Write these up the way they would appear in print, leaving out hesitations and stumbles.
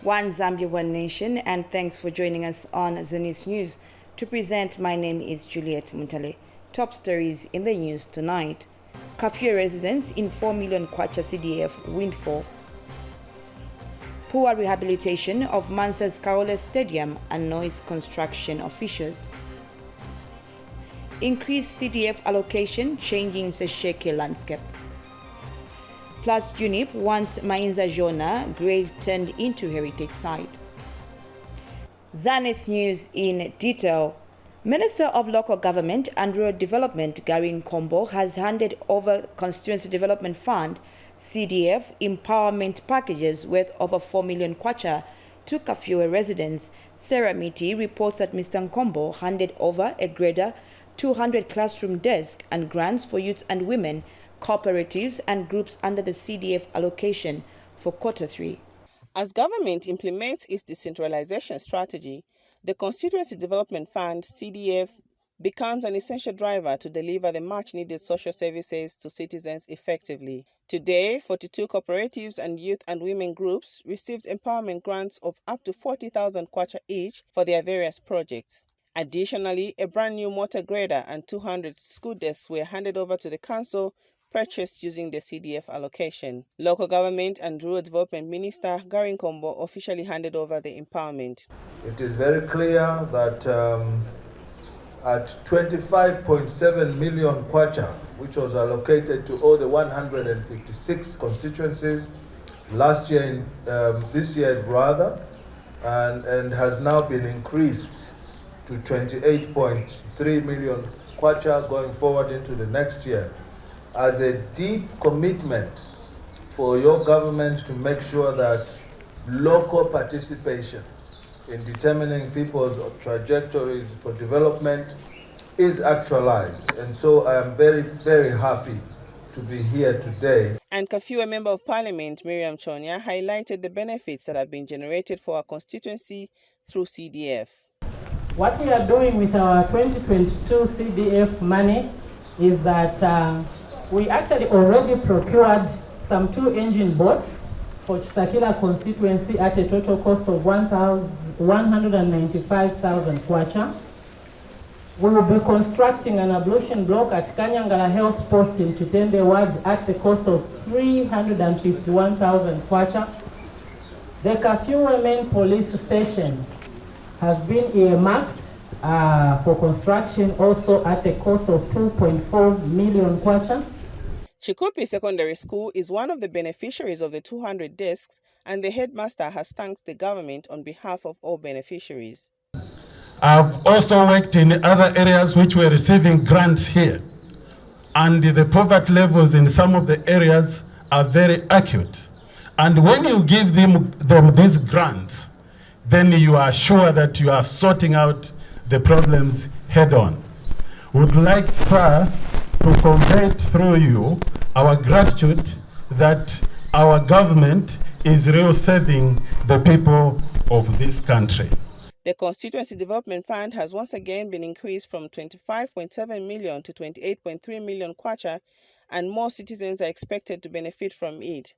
One Zambia, one nation, and thanks for joining us on Zanis News. To present, my name is Juliet Muntale. Top stories in the news tonight. Kafir residents in 4 million kwacha CDF windfall. Poor rehabilitation of Mansa's Copperbelt Stadium annoys construction officials. Increased CDF allocation changing the shaky landscape. Plus Junip wants Mainza Jona grave turned into heritage site. Zanis News in detail. Minister of Local Government and Rural Development Gary Nkombo has handed over Constituency Development Fund CDF empowerment packages worth over 4 million kwacha to Kafue residents. Sarah Miti reports that Mr. Nkombo handed over a grader, 200 classroom desks and grants for youths and women, cooperatives and groups under the CDF allocation for Q3. As government implements its decentralization strategy, the Constituency Development Fund CDF becomes an essential driver to deliver the much-needed social services to citizens effectively. Today, 42 cooperatives and youth and women groups received empowerment grants of up to 40,000 kwacha each for their various projects. Additionally, a brand new motor grader and 200 school desks were handed over to the council, purchased using the CDF allocation. Local Government and Rural Development Minister Gary Nkombo officially handed over the empowerment. It is very clear that at 25.7 million kwacha, which was allocated to all the 156 constituencies last year, this year rather, and has now been increased to 28.3 million kwacha going forward into the next year, as a deep commitment for your government to make sure that local participation in determining people's trajectories for development is actualized. And so I am very, very happy to be here today. And Kafue Member of Parliament Miriam Chonya highlighted the benefits that have been generated for our constituency through CDF. What we are doing with our 2022 CDF money is that we actually already procured some 2-engine boats for Sakila constituency at a total cost of 195,000 kwacha. We will be constructing an ablution block at Kanyangala Health Post in Kitende Ward at the cost of 351,000 kwacha. The Kafue main police station has been earmarked for construction also at a cost of 2.4 million kwacha. Chikupi Secondary School is one of the beneficiaries of the 200 desks, and the headmaster has thanked the government on behalf of all beneficiaries. I've also worked in other areas which were receiving grants here, and the poverty levels in some of the areas are very acute. And when you give them these grants, then you are sure that you are sorting out the problems head on. Would like, sir, to convey through you our gratitude that our government is really serving the people of this country. The Constituency Development Fund has once again been increased from 25.7 million to 28.3 million kwacha, and more citizens are expected to benefit from it.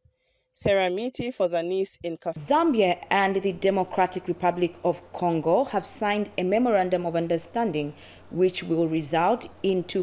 Sarah Miti for Zanis in Kafir. Zambia and the Democratic Republic of Congo have signed a memorandum of understanding which will result in the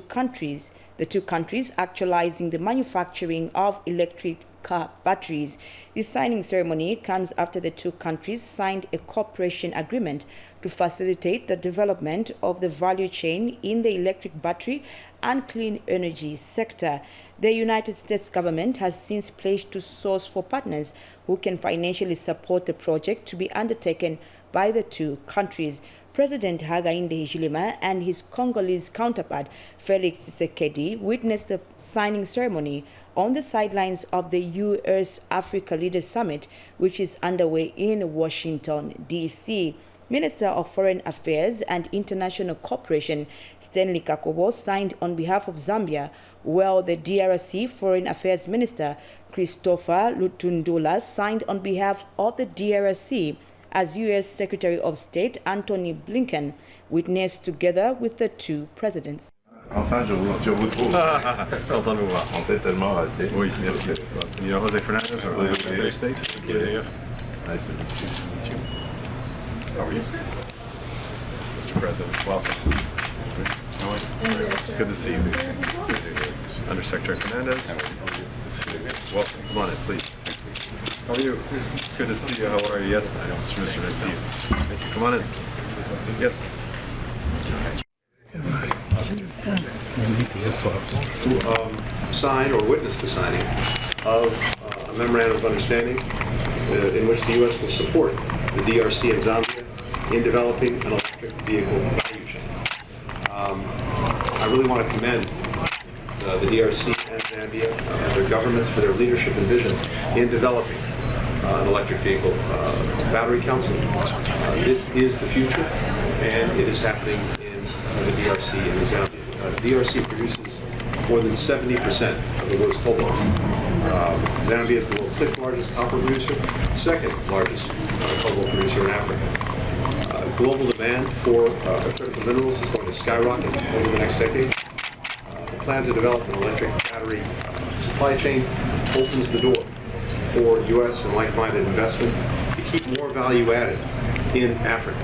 two countries actualizing the manufacturing of electric car batteries. This signing ceremony comes after the two countries signed a cooperation agreement to facilitate the development of the value chain in the electric battery and clean energy sector. The United States government has since pledged to source for partners who can financially support the project to be undertaken by the two countries. President Hakainde Hichilema and his Congolese counterpart Felix Tshisekedi witnessed the signing ceremony on the sidelines of the US-Africa Leaders Summit, which is underway in Washington, D.C. Minister of Foreign Affairs and International Cooperation Stanley Kakobo signed on behalf of Zambia, while the DRC Foreign Affairs Minister Christopher Lutundula signed on behalf of the DRC, as U.S. Secretary of State Anthony Blinken witnessed together with the two presidents. Enfin, je vous trouve. Content de vous voir. On s'est tellement raté. Oui, merci. You know Jose Fernandez or United States? Nice to meet you. How are you? Mr. President, welcome. How are you? Good to see you. Undersecretary Fernandez. Welcome. Come on in, please. How are you? Good to see you. How are you? Yes, I know. Mr. Nice to see you. Thank you. Come on in. Yes. To sign or witness the signing of a memorandum of understanding in which the U.S. will support the DRC and Zambia in developing an electric vehicle value chain. I really want to commend the DRC and Zambia and their governments for their leadership and vision in developing an electric vehicle battery council. This is the future, and it is happening in the DRC and Zambia. DRC produces more than 70% of the world's cobalt. Zambia is the world's 6th largest copper producer, 2nd largest cobalt producer in Africa. Global demand for critical minerals is going to skyrocket over the next decade. The plan to develop an electric battery supply chain opens the door for U.S. and like-minded investment to keep more value added in Africa.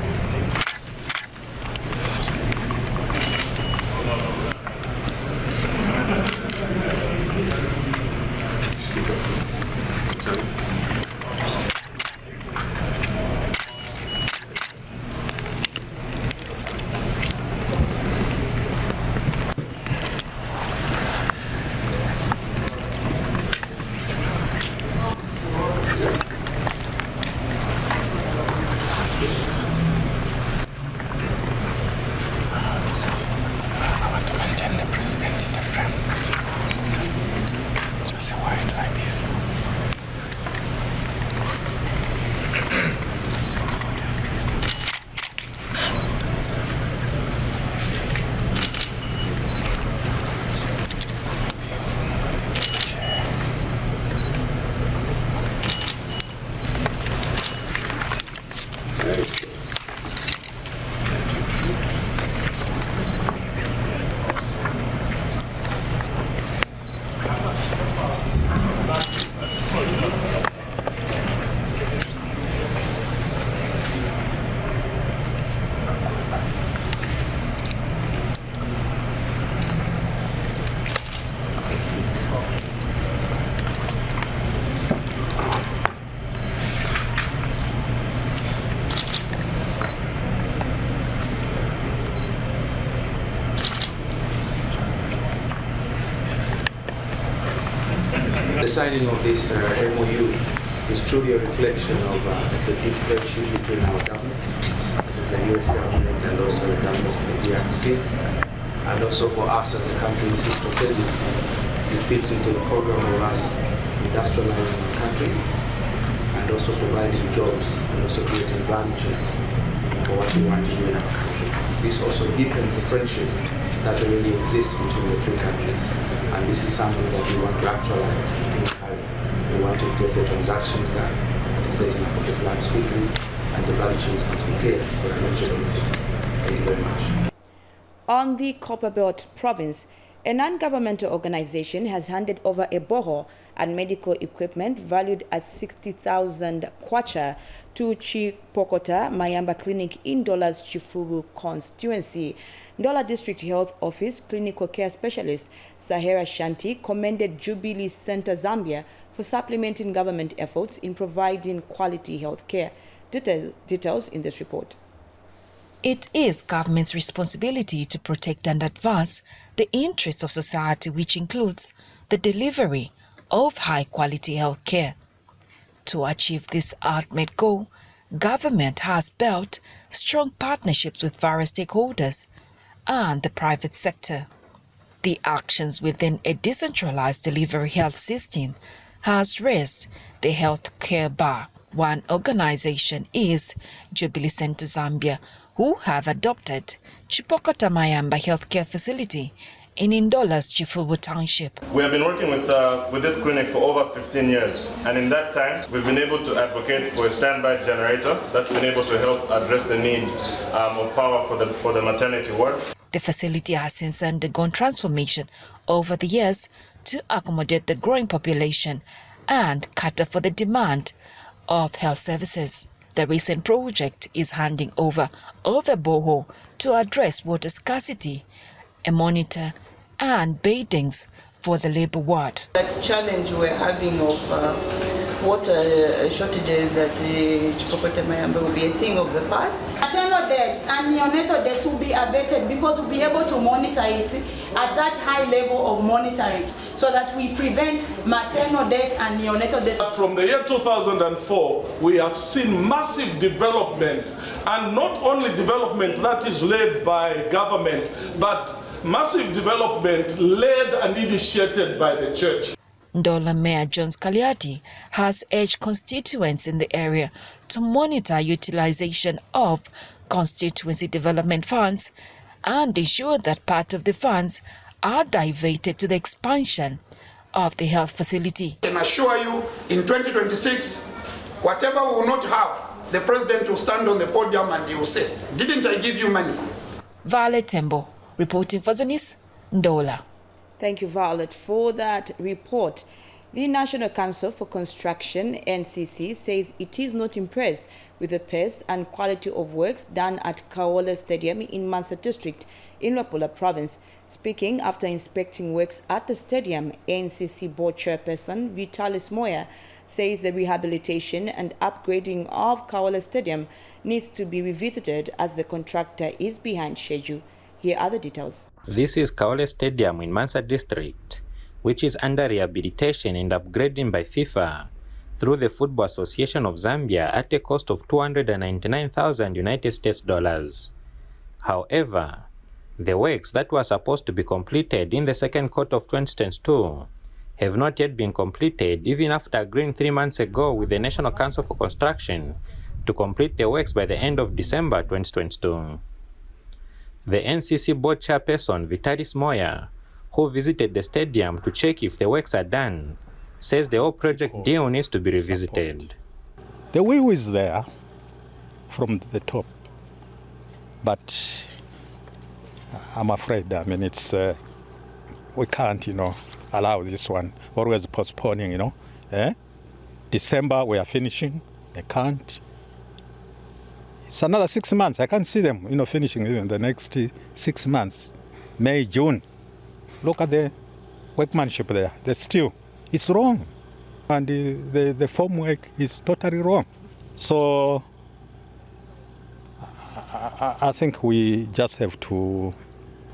The signing of this MOU is truly a reflection of the deep friendship between our governments, the U.S. government and also the government of the DRC, and also for us as a country, this is strategic. It fits into the program of us industrializing our country and also providing jobs and also creating value chains for what we want to do in our country. This also deepens the friendship that already exists between the two countries. And this is something that we want to actualize in Kafue. We want to get the transactions done, the setting up of the plants quickly, and the value chains must be clear for the nature benefit. Thank you very much. On the Copperbelt Province, a non-governmental organization has handed over a borehole and medical equipment valued at 60,000 kwacha to Chipokota Mayamba Clinic in Ndola's Chifubu constituency. Ndola District Health Office Clinical Care Specialist Sahera Shanti commended Jubilee Center Zambia for supplementing government efforts in providing quality health care. Details in this report. It is government's responsibility to protect and advance the interests of society, which includes the delivery of high-quality health care. To achieve this ultimate goal, government has built strong partnerships with various stakeholders and the private sector. The actions within a decentralized delivery health system has raised the health care bar. One organization is Jubilee Center Zambia, who have adopted Chipokota Mayamba Healthcare Facility in Ndola's Chifubu Township. We have been working with this clinic for over 15 years, and in that time we've been able to advocate for a standby generator that's been able to help address the need of power for the maternity ward. The facility has since undergone transformation over the years to accommodate the growing population and cater for the demand of Health Services. The recent project is handing over a borehole to address water scarcity, a monitor and bathings for the labour ward. That challenge we're having of water shortages at Chipokote Mayambe will be a thing of the past. Maternal deaths and neonatal deaths will be abated because we'll be able to monitor it at that high level of monitoring so that we prevent maternal death and neonatal death. From the year 2004, we have seen massive development, and not only development that is led by government, but massive development led and initiated by the church. Ndola Mayor John Scaliati has urged constituents in the area to monitor utilization of constituency development funds and ensure that part of the funds are diverted to the expansion of the health facility. I can assure you, in 2026, whatever we will not have, the president will stand on the podium and he will say, "Didn't I give you money?" Violet Tembo, reporting for Zanis, Ndola. Thank you, Violet, for that report. The National Council for Construction, NCC, says it is not impressed with the pace and quality of works done at Kafue Stadium in Nchanga District in Copperbelt Province. Speaking after inspecting works at the stadium, NCC Board Chairperson Vitalis Moya says the rehabilitation and upgrading of Kafue Stadium needs to be revisited as the contractor is behind schedule. Here are the details. This is Kafue Stadium in Nchanga District, which is under rehabilitation and upgrading by FIFA through the Football Association of Zambia at a cost of $299,000 United States dollars. However, the works that were supposed to be completed in the second quarter of 2022 have not yet been completed, even after agreeing 3 months ago with the National Council for Construction to complete the works by the end of December 2022. The NCC Board Chairperson Vitalis Moya, who visited the stadium to check if the works are done, says the whole project deal needs to be revisited. The will is there from the top, but I'm afraid, it's, we can't, allow this one, always postponing, December we are finishing, they can't. It's another 6 months. I can't see them, finishing in the next 6 months. May, June. Look at the workmanship there. The steel, it's wrong. And the formwork is totally wrong. So I think we just have to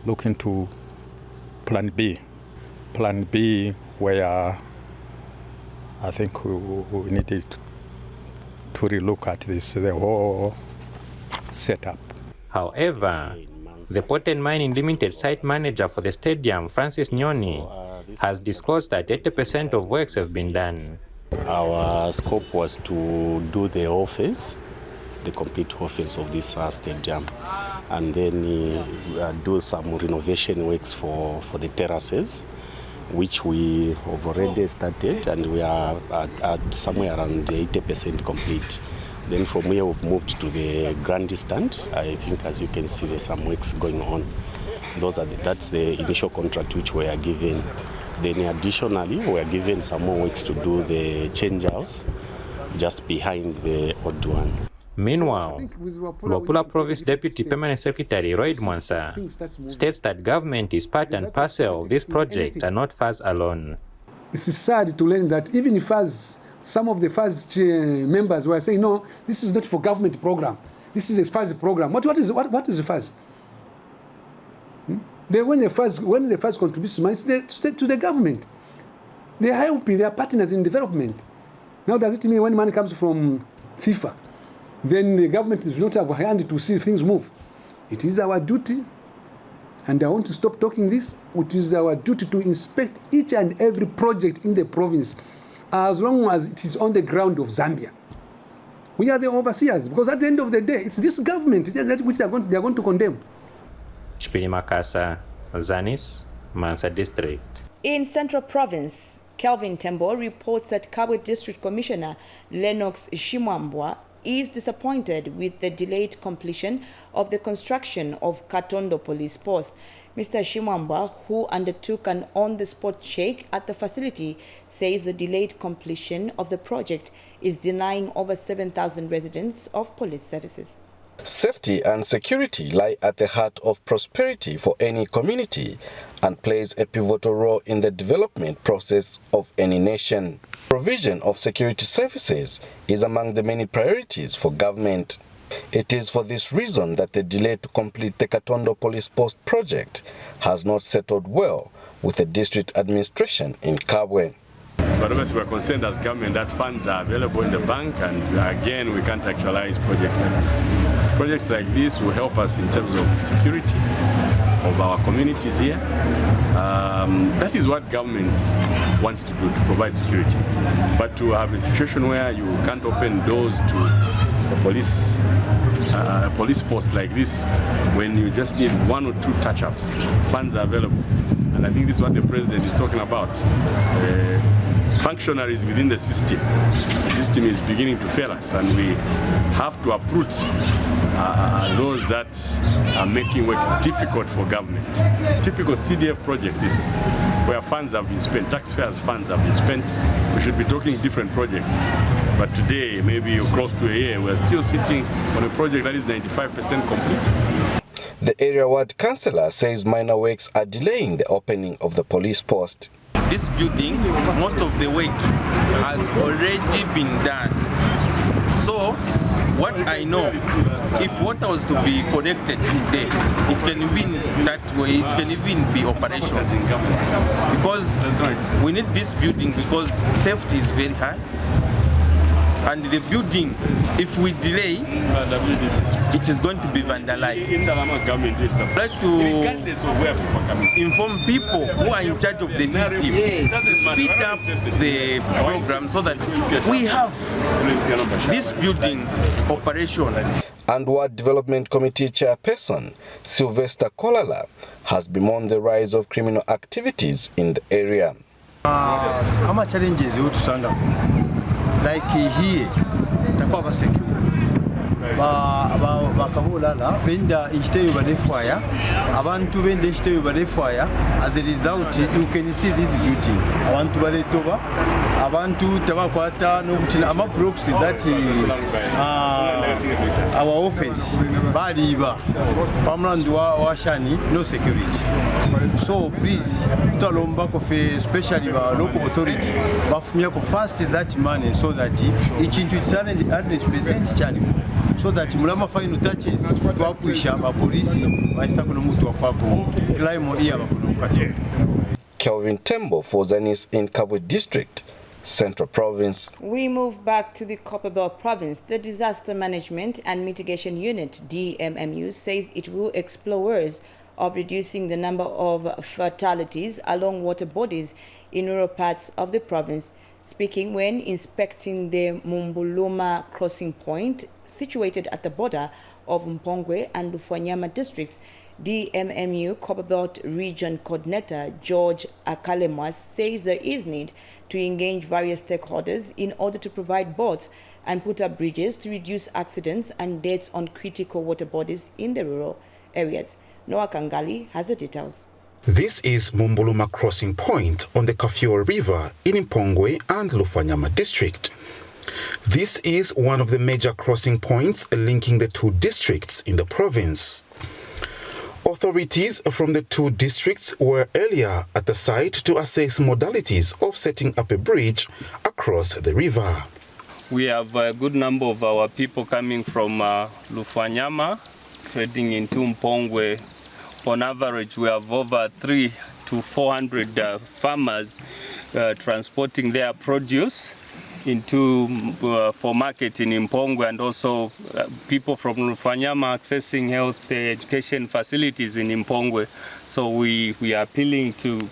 look into Plan B. Plan B, where I think we needed to relook at this, the whole setup. However, the Port and Mining Limited site manager for the stadium, Francis Nyoni, has disclosed that 80% of works have been done. Our scope was to do the whole phase, the complete whole phase of this stadium, and then do some renovation works for the terraces, which we have already started, and we are at somewhere around 80% complete. Then from here we've moved to the grandstand. I think, as you can see, there's some works going on. That's the initial contract which we are given. Then additionally, we are given some more works to do the change house just behind the old one. Meanwhile, Copperbelt Province Deputy Permanent Secretary Royd Mwansa states that government is part and parcel of this project and not FAS alone. It's sad to learn that even if some of the FAS members were saying, no, this is not for government program. This is a FAS program. What is the FAS? When the FAS contributes money to the government, they are helping, they are partners in development. Now, does it mean when money comes from FIFA, then the government does not have a hand to see things move? It is our duty, and I want to stop talking this, it is our duty to inspect each and every project in the province, as long as it is on the ground of Zambia. We are the overseers, because at the end of the day, it's this government which they are going to condemn. Chipili Makasa, Zanis, Nchanga District. In Central Province, Kelvin Tembo reports that Kafue District Commissioner Lennox Shimwambwa is disappointed with the delayed completion of the construction of Katondo Police Post. Mr. Shimwamba, who undertook an on-the-spot check at the facility, says the delayed completion of the project is denying over 7,000 residents of police services. Safety and security lie at the heart of prosperity for any community and plays a pivotal role in the development process of any nation. Provision of security services is among the many priorities for government. It is for this reason that the delay to complete the Katondo Police Post project has not settled well with the district administration in Kafue. But obviously we're concerned as government that funds are available in the bank, and again we can't actualize projects like this. Projects like this will help us in terms of security of our communities here. That is what government wants to do, to provide security. But to have a situation where you can't open doors to a police post like this when you just need 1 or 2 touch-ups, funds are available. And I think this is what the president is talking about. Functionaries within the system is beginning to fail us, and we have to uproot those that are making work difficult for government. Typical CDF project is where funds have been spent, taxpayers' funds have been spent. We should be talking different projects. But today, maybe close to a year, we're still sitting on a project that is 95% complete. The area ward councillor says minor works are delaying the opening of the police post. This building, most of the work has already been done. So, what I know, if water was to be connected today, it can even that way, it can even be operational. Because we need this building because theft is very high. And the building, if we delay, it is going to be vandalized. I'd like to inform people who are in charge of the system to speed up the program so that we have this building operational. And Ward Development Committee Chairperson Sylvester Kolala has bemoaned the rise of criminal activities in the area. How much challenges you to stand up? Like here, takuwa basecure bakabulala benda instead of the fire abantu benda instead of the fire. As a result, you can see this beauty. Abantu baletoba abantu tabakwata no kutina ama blocks that our office baliba pamlandu wa shani, no security. So please talomba kofe, especially ba local authority bafumya ko fast that money so that each into 100% charge, so that mulama final touches twapwisha ba police baisa kuno mutu wafako crime iya bakuno. Kelvin Tembo for Zanis in Kafue District, Central Province. We move back to the Copperbelt Province. The Disaster Management and Mitigation Unit, DMMU, says it will explore ways of reducing the number of fatalities along water bodies in rural parts of the province. Speaking when inspecting the Mumbuluma crossing point situated at the border of Mpongwe and Lufwanyama districts, DMMU Copperbelt Region Coordinator George Akalemas says there is need to engage various stakeholders in order to provide boats and put up bridges to reduce accidents and deaths on critical water bodies in the rural areas. Noah Kangali has the details. This is Mumbuluma crossing point on the Kafir River in Mpongwe and Lufwanyama district. This is one of the major crossing points linking the 2 districts in the province. Authorities from the 2 districts were earlier at the site to assess modalities of setting up a bridge across the river. We have a good number of our people coming from Lufwanyama, trading into Mpongwe. On average, we have over 300 to 400 farmers transporting their produce into for market in Mpongwe, and also people from Lufwanyama accessing health education facilities in Mpongwe. So we are appealing to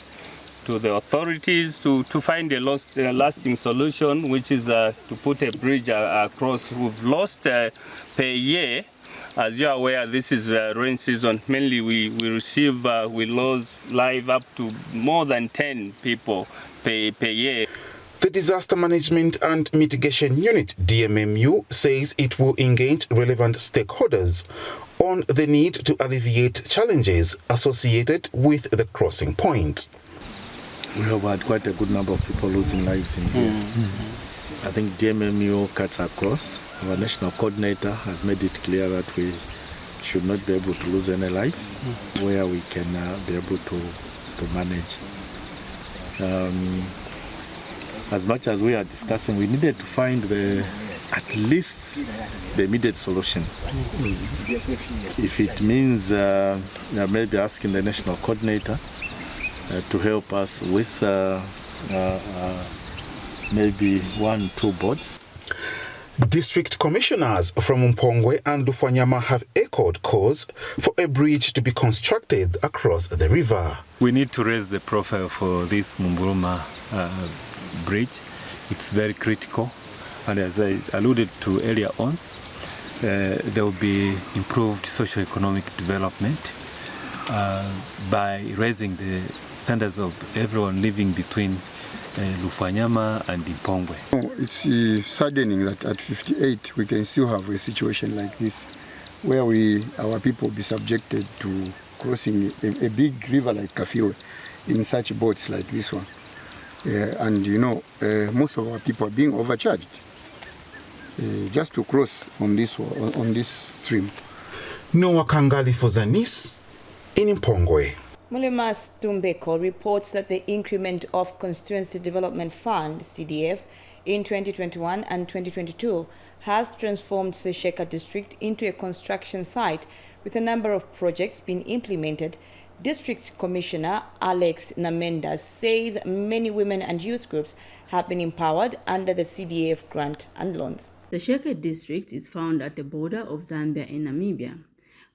the authorities to find a lasting solution, which is to put a bridge across. We've lost per year. As you are aware, this is rain season. Mainly we lose live up to more than 10 people per year. The Disaster Management and Mitigation Unit, DMMU, says it will engage relevant stakeholders on on the need to alleviate challenges associated with the crossing point. We have had quite a good number of people losing lives in here. I think DMMU cuts across. Our national coordinator has made it clear that we should not be able to lose any life where we can be able to manage. As much as we are discussing, we needed to find at least the immediate solution. If it means maybe asking the national coordinator to help us with maybe 1-2 boats. District commissioners from Mpongwe and Lufanyama have echoed calls for a bridge to be constructed across the river. We need to raise the profile for this Mumburuma bridge. It's very critical, and as I alluded to earlier on, there will be improved socio-economic development by raising the standards of everyone living between Lufanyama and Mpongwe. It's saddening that at 58 we can still have a situation like this, where our people be subjected to crossing a big river like Kafir in such boats like this one. And you know, most of our people are being overcharged just to cross on this stream. Noah Kangali for Zanis in Mpongwe. Mulimas Tumbeko reports that the increment of Constituency Development Fund, CDF, in 2021 and 2022 has transformed Sesheka District into a construction site with a number of projects being implemented. District Commissioner Alex Namenda says many women and youth groups have been empowered under the CDF grant and loans. The Sesheka District is found at the border of Zambia and Namibia.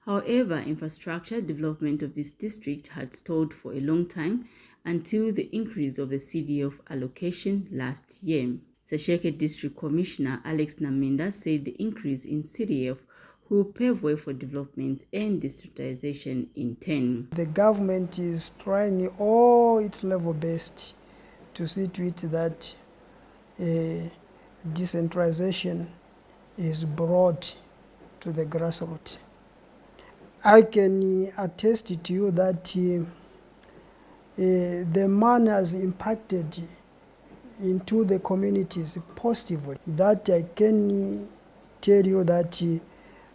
However, infrastructure development of this district had stalled for a long time until the increase of the CDF allocation last year. Sesheka District Commissioner Alex Namenda said the increase in CDF will pave way for development and districtization in turn. The government is trying all its level best to see to it that decentralization is brought to the grassroots. I can attest to you that the man has impacted into the communities positively. That I can tell you that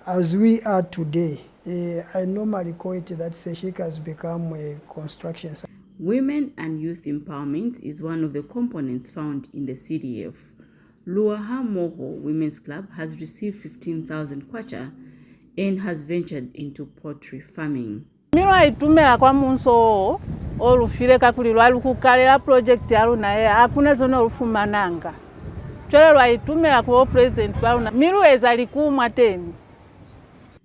as we are today, I normally call it that Sesheka has become a construction site. Women and youth empowerment is one of the components found in the CDF. Luaha Moho Women's Club has received 15,000 kwacha and has ventured into poultry farming. Mira itumela kwa munso olufile kakuli lwalukukalera project yalu naye akuna zona olufumananga. Chole lwaitumela kwa president baluna miru ezalikumwa teni.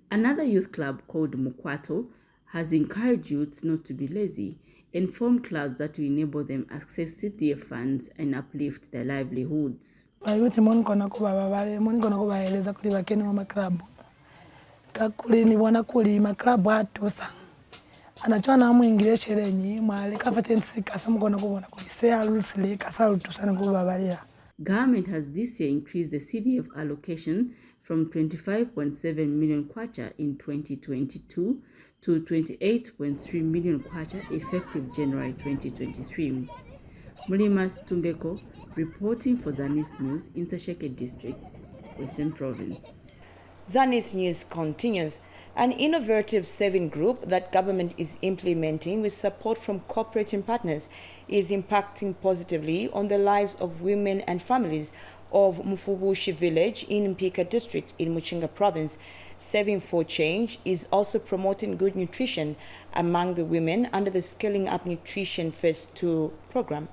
Another youth club called Mukwato has encouraged youths not to be lazy and form clubs that will enable them access CDF funds and uplift their livelihoods. Ayuthi monikona kuba babale monikona kuba eleza kuli bakeni wa maklabu. Kakuli ni wana kuli maklabu atusa. Anachana muingilie sherenyi mwale kapatensi kasa mukona kubona kulisea lusile kasa lutusana kuba babalia. Government has this year increased the CDF allocation from 25.7 million kwacha in 2022 to 28.3 million kwacha effective January 2023. Mulimas Tumbeko reporting for Zanis News in Sesheka District, Western Province. Zanis News continues. An innovative saving group that government is implementing with support from cooperating partners is impacting positively on the lives of women and families of Mfubushi village in Mpika district in Nchanga province. Saving for Change is also promoting good nutrition among the women under the Scaling Up Nutrition Phase 2 program.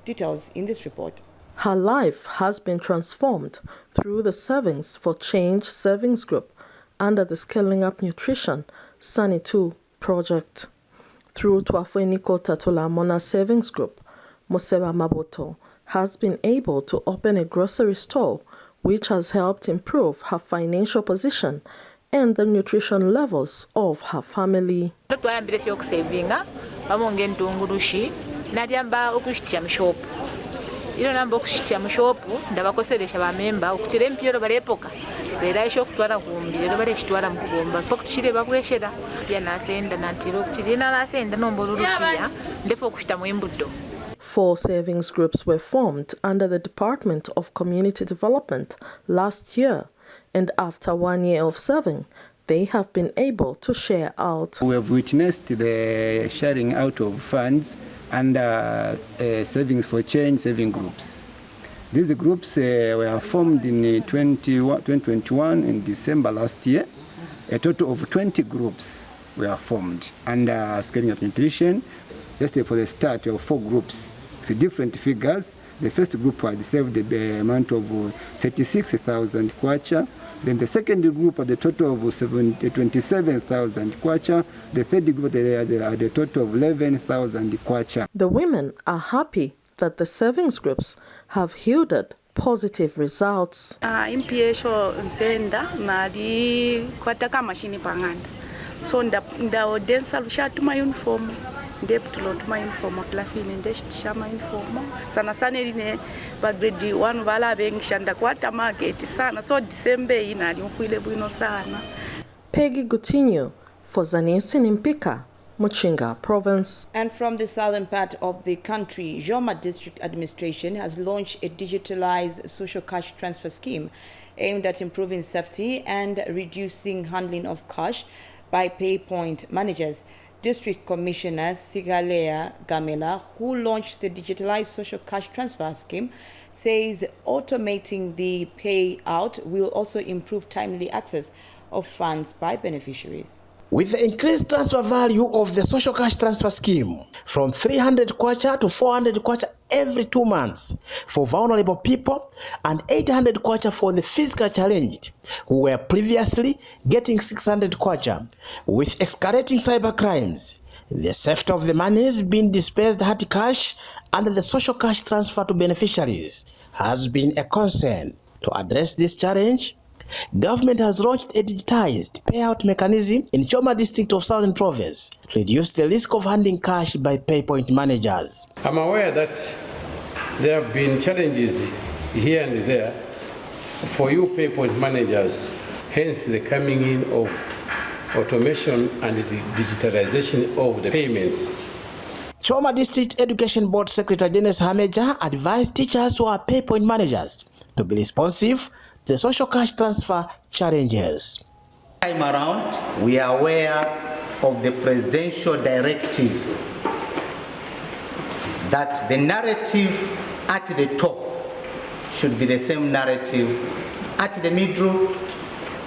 Details in this report. Her life has been transformed through the Savings for Change Savings Group under the Scaling Up Nutrition Sani 2 project. Through Twafueniko Tatula Mona Savings Group, Moseba Maboto has been able to open a grocery store which has helped improve her financial position and the nutrition levels of her family. ino namba okushikya mu shopu ndabakoseresha bamemba okutira empyero balepoka era isho kutwara kumbi rero bareshitwara mu kugomba pakutushire babweshera ya nasenda nantiro kutirina nasenda nombolurupia ndefo kushita mu imbudo. 4 savings groups were formed under the Department of Community Development last year, and after 1 year of serving, they have been able to share out. We have witnessed the sharing out of funds under Savings for Change saving groups. These groups were formed in 2021 in December last year. A total of 20 groups were formed under Scaling Up Nutrition. Just for the start of 4 groups. So different figures. The first group had saved the amount of 36,000 kwacha. Then the second group had a total of 27,000 kwacha. The third group had a total of 11,000 kwacha. The women are happy that the savings groups have yielded positive results. Impiesho nsenda nadi kwataka mashini panganda. So nda densa lusha tuma uniform. Ndeptulo tuma uniform plafini ndeshtisha ma uniform. Sana sana line ba grade 1 bala bengishanda kwata market sana so December ina limukwile bwino sana. Peggy Gutinho for Zanis in Nchanga Province. And from the southern part of the country, Choma District Administration has launched a digitalized social cash transfer scheme aimed at improving safety and reducing handling of cash by pay point managers. District Commissioner Sigalea Gamela, who launched the digitalized social cash transfer scheme, says automating the payout will also improve timely access of funds by beneficiaries. With the increased transfer value of the social cash transfer scheme from 300 kwacha to 400 kwacha every 2 months for vulnerable people and 800 kwacha for the physically challenged who were previously getting 600 kwacha, with escalating cyber crimes, the theft of the monies being dispersed hard cash and the social cash transfer to beneficiaries has been a concern. To address this challenge, government has launched a digitized payout mechanism in Choma District of Southern Province to reduce the risk of handling cash by paypoint managers. I'm aware that there have been challenges here and there for you paypoint managers, hence the coming in of automation and the digitalization of the payments. Choma District Education Board Secretary Dennis Hameja advised teachers who are paypoint managers to be responsive to the social cash transfer challenges. Time around, we are aware of the presidential directives that the narrative at the top should be the same narrative at the middle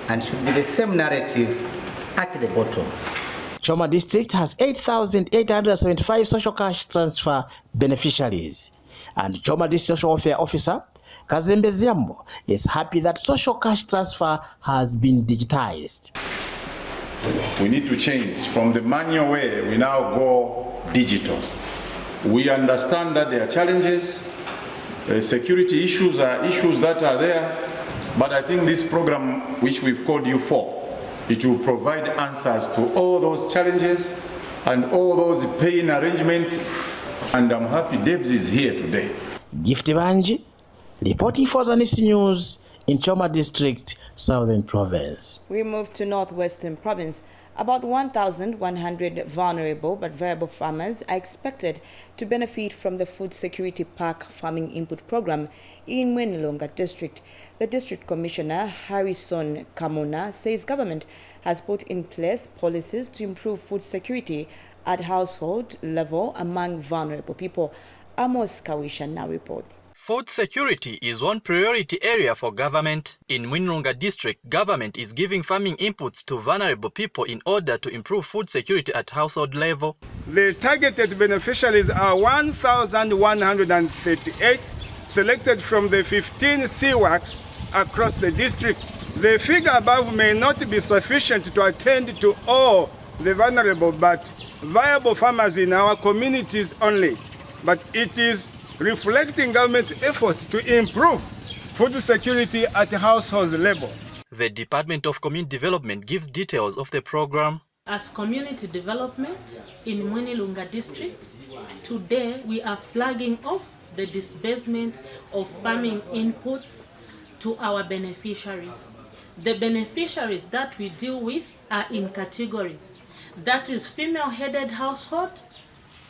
and should be the same narrative at the bottom. Choma District has 8,875 social cash transfer beneficiaries, and Choma District Social Welfare Officer Kazembe Ziambo is happy that social cash transfer has been digitized. We need to change from the manual way, we now go digital. We understand that there are challenges, security issues are issues that are there, but I think this program which we've called you for, it will provide answers to all those challenges and all those paying arrangements, and I'm happy Debs is here today. Gift Banji, reporting for Zanis News in Choma District, Southern Province. We move to Northwestern Province. About 1,100 vulnerable but viable farmers are expected to benefit from the Food Security Park Farming Input Program in Winonga District. The District Commissioner, Harrison Kamuna, says government has put in place policies to improve food security at household level among vulnerable people. Amos Kawisha now reports. Food security is one priority area for government. In Winonga District, government is giving farming inputs to vulnerable people in order to improve food security at household level. The targeted beneficiaries are 1,138 selected from the 15 CWACs across the district. The figure above may not be sufficient to attend to all the vulnerable but viable farmers in our communities only. But it is reflecting government's efforts to improve food security at the household level. The Department of Community Development gives details of the program. As community development in Winonga District, today we are flagging off the disbursement of farming inputs to our beneficiaries. The beneficiaries that we deal with are in categories. That is female-headed household,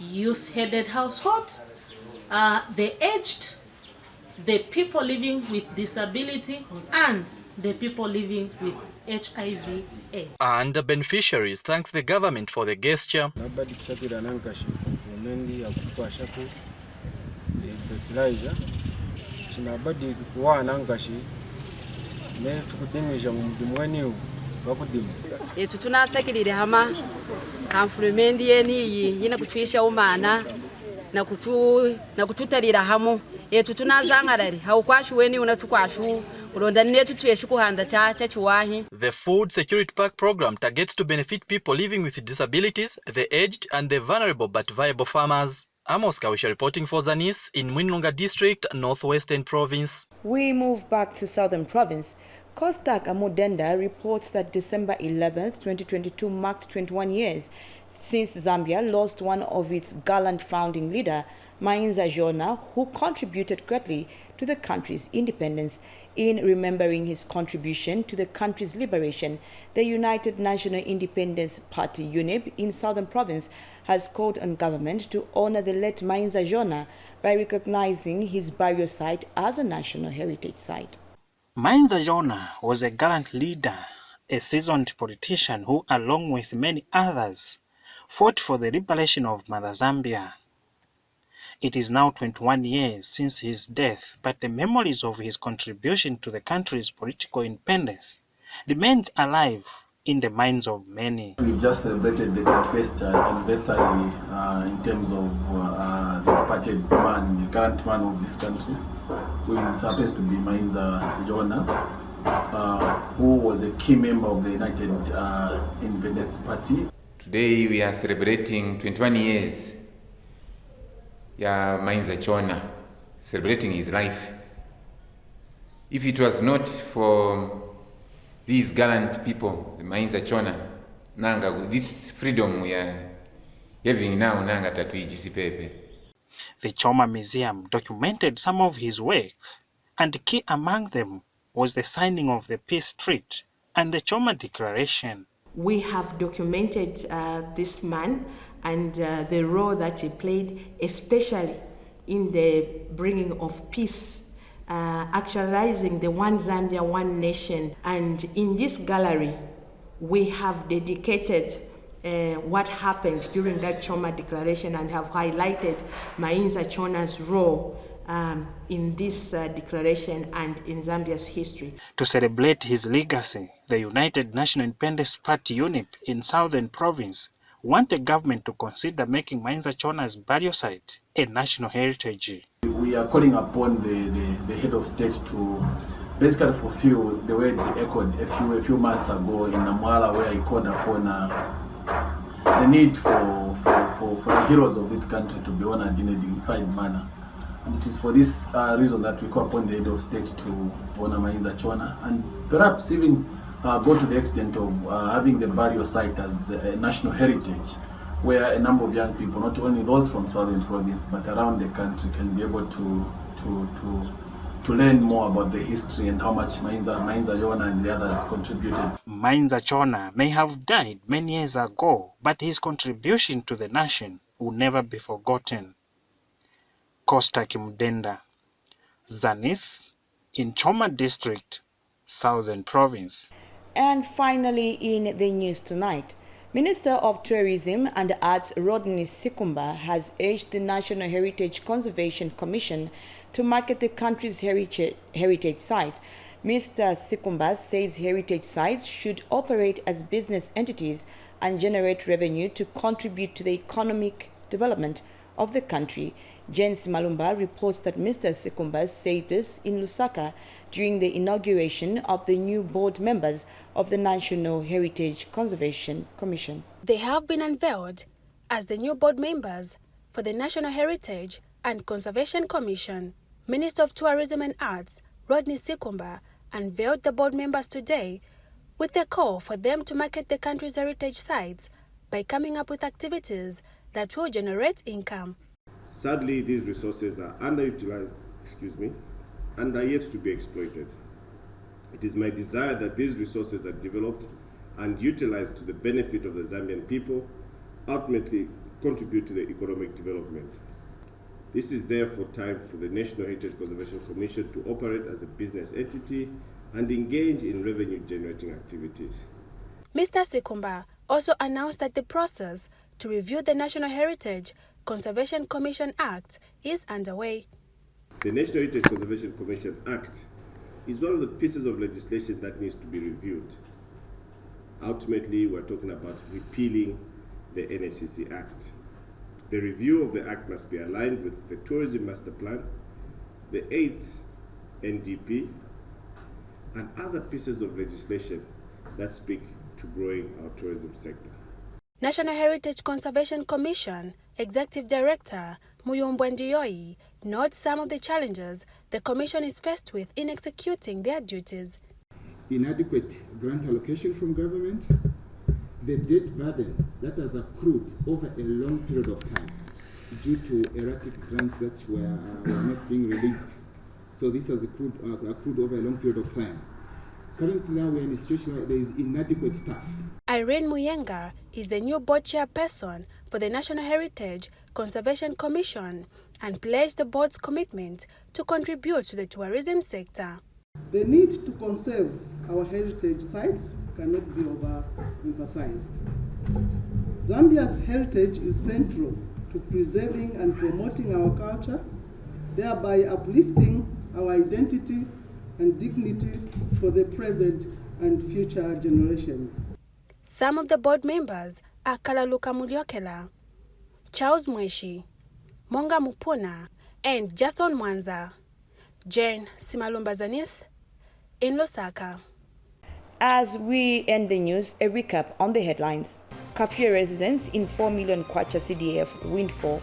youth-headed household, the aged, the people living with disability, and the people living with HIV/AIDS. And the beneficiaries thanks the government for the gesture. Tunasekirire hama kamfulumendi yeni yina kuchwisha umana na kututarira hamu tunazangarari haukwashu weni unatukwashu. The Food Security Pack program targets to benefit people living with disabilities, the aged, and the vulnerable but viable farmers. Amos Kawisha reporting for Zanis in Winonga District, Northwestern Province. We move back to Southern Province. Kostak Amudenda reports that December 11th, 2022 marked 21 years since Zambia lost one of its gallant founding leader, Mainza Jona, who contributed greatly to the country's independence. In remembering his contribution to the country's liberation, the United National Independence Party UNIP in Southern Province has called on government to honor the late Mainza Jona by recognizing his burial site as a national heritage site. Mainza Jona was a gallant leader, a seasoned politician who, along with many others, fought for the liberation of Mother Zambia. It is now 21 years since his death, but the memories of his contribution to the country's political independence remains alive in the minds of many. We've just celebrated the 21st anniversary in terms of the departed man, the current man of this country, who happens to be Mainza Jona, who was a key member of the United Independence Party. Today we are celebrating 21 years. Mainza Jona, celebrating his life. If it was not for these gallant people, the Mainza Jona, this freedom we are having now, The Choma Museum documented some of his works, and key among them was the signing of the Peace Treaty and the Choma Declaration. We have documented this man and the role that he played, especially in the bringing of peace, actualizing the One Zambia, One Nation. And in this gallery, we have dedicated what happened during that Choma Declaration and have highlighted Mainza Jona's role in this declaration and in Zambia's history. To celebrate his legacy, the United National Independence Party UNIP in Southern Province want the government to consider making Mainza Jona's burial site a national heritage. We are calling upon the head of state to basically fulfill the words he echoed a few months ago in Namwala, where he called upon the need for the heroes of this country to be honored in a dignified manner. And it is for this reason that we call upon the head of state to honor Mainza Jona, and perhaps even go to the extent of having the burial site as a national heritage, where a number of young people, not only those from Southern Province, but around the country, can be able to learn more about the history and how much Mainza Jona and the others contributed. Mainza Jona may have died many years ago, but his contribution to the nation will never be forgotten. Costa Kimudenda, Zanis, in Choma District, Southern Province. And finally, in the news tonight, Minister of Tourism and Arts Rodney Sikumba has urged the National Heritage Conservation Commission to market the country's heritage sites. Mr. Sikumba says heritage sites should operate as business entities and generate revenue to contribute to the economic development of the country. James Malumba reports that Mr. Sikumba said this in Lusaka during the inauguration of the new board members of the National Heritage Conservation Commission. They have been unveiled as the new board members for the National Heritage and Conservation Commission. Minister of Tourism and Arts, Rodney Sikumba, unveiled the board members today with a call for them to market the country's heritage sites by coming up with activities that will generate income. Sadly, these resources are underutilized, and are yet to be exploited. It is my desire that these resources are developed and utilized to the benefit of the Zambian people, ultimately contribute to the economic development. This is therefore time for the National Heritage Conservation Commission to operate as a business entity and engage in revenue-generating activities. Mr. Sikumba also announced that the process to review the National Heritage Conservation Commission Act is underway. The National Heritage Conservation Commission Act is one of the pieces of legislation that needs to be reviewed. Ultimately, we're talking about repealing the NHCC Act. The review of the Act must be aligned with the Tourism Master Plan, the 8th NDP, and other pieces of legislation that speak to growing our tourism sector. National Heritage Conservation Commission Executive Director Muyombwa Ndiyoyi notes some of the challenges the Commission is faced with in executing their duties. Inadequate grant allocation from government, the debt burden that has accrued over a long period of time due to erratic grants that were not being released. So this has accrued over a long period of time. Currently now we're in a situation where there is inadequate staff. Irene Muyenga is the new board chairperson for the National Heritage Conservation Commission and pledged the board's commitment to contribute to the tourism sector. The need to conserve our heritage sites cannot be overemphasized. Zambia's heritage is central to preserving and promoting our culture, thereby uplifting our identity and dignity for the present and future generations. Some of the board members are Kalaluka Mulyokela, Charles Mweshi, Monga Mupuna, and Jason Mwanza. Jane Simalumba Zanis in Lusaka. As we end the news, a recap on the headlines. Kafir residents in 4 million kwacha CDF windfall.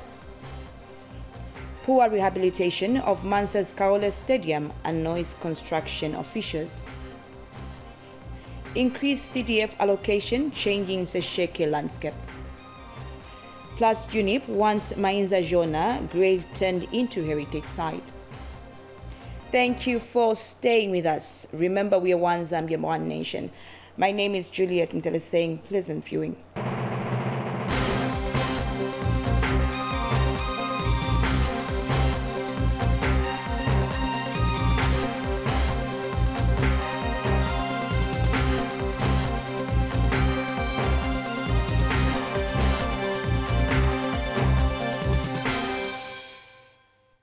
Poor rehabilitation of Mansa's Copperbelt Stadium annoys construction officials. Increased CDF allocation changing the Sesheke landscape. Plus UNIP wants Mainza Jona grave turned into heritage site. Thank you for staying with us. Remember, we are one Zambia, one nation. My name is Juliet Ntele saying pleasant viewing.